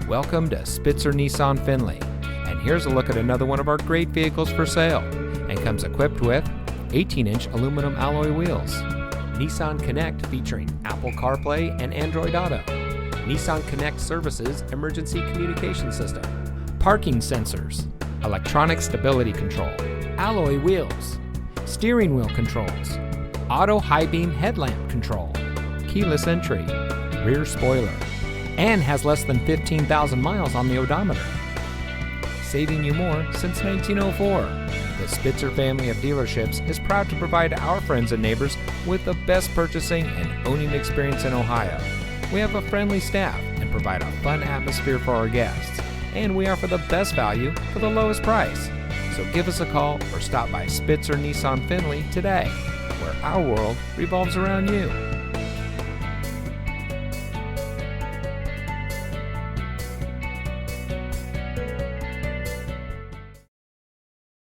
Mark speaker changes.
Speaker 1: Welcome to Spitzer Nissan Findlay, and here's a look at another one of our great vehicles for sale, and comes equipped with 18-inch aluminum alloy wheels, Nissan Connect featuring Apple CarPlay and Android Auto, Nissan Connect Services emergency communication system, parking sensors, electronic stability control, alloy wheels, steering wheel controls, auto high beam headlamp control, keyless entry, rear spoiler, and has less than 15,000 miles on the odometer. Saving you more since 1904. The Spitzer family of dealerships is proud to provide our friends and neighbors with the best purchasing and owning experience in Ohio. We have a friendly staff and provide a fun atmosphere for our guests, and we offer the best value for the lowest price. So give us a call or stop by Spitzer Nissan Findlay today, where our world revolves around you.